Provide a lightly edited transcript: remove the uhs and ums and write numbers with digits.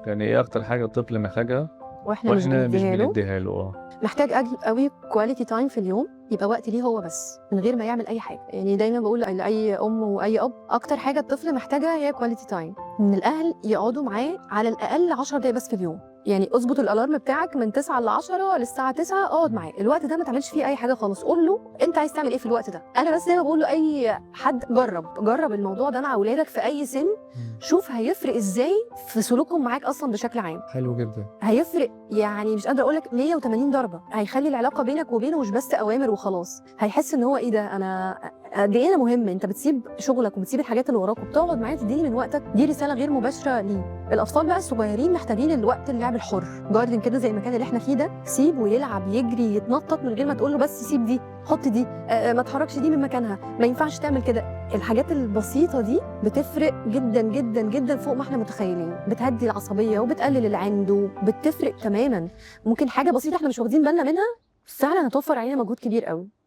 يعني ايه اكتر حاجه الطفل محتاجها واحنا مش واحنا مش بنديها له. بنديها له؟ محتاج قوي كواليتي تايم في اليوم، يبقى وقت ليه هو بس من غير ما يعمل اي حاجه. يعني دايما بقول لاي ام واي اب، اكتر حاجه الطفل محتاجها هي كواليتي تايم، ان الاهل يقعدوا معاه على الاقل 10 دقايق بس في اليوم. يعني اظبط الالارم بتاعك من 9 ل 10 للساعه 9، اقعد معاه الوقت ده، ما تعملش فيه اي حاجه خالص. قول له انت عايز تعمل ايه في الوقت ده. انا بس زي ما بقول له اي حد، جرب الموضوع ده مع اولادك في اي سن، شوف هيفرق ازاي في سلوكهم معاك اصلا بشكل عام. حلو جدا. هيفرق، يعني مش قادره اقول لك 180 ضربه. هيخلي العلاقه بينك وبينه مش بس اوامر وخلاص، هيحس ان هو ايه ده، انا قد ايه انا مهم. انت بتسيب شغلك وبتسيب الحاجات اللي وراك وبتقعد معايا تديني من وقتك، دي رساله غير مباشره ليه. الاطفال بقى الصغيرين محتاجين الوقت، اللعب الحر، جاردن كده زي المكان اللي احنا فيه ده، سيبه يلعب يجري يتنطط من غير ما تقول له بس سيب دي، حط دي، ما تحركش دي من مكانها، ما ينفعش تعمل كده. الحاجات البسيطه دي بتفرق جدا جدا جدا فوق ما احنا متخيلين، بتهدي العصبيه وبتقلل العند وبتفرق تماما. ممكن حاجه بسيطه احنا مش واخدين بالنا منها فعلا هتوفر علينا مجهود كبير قوي.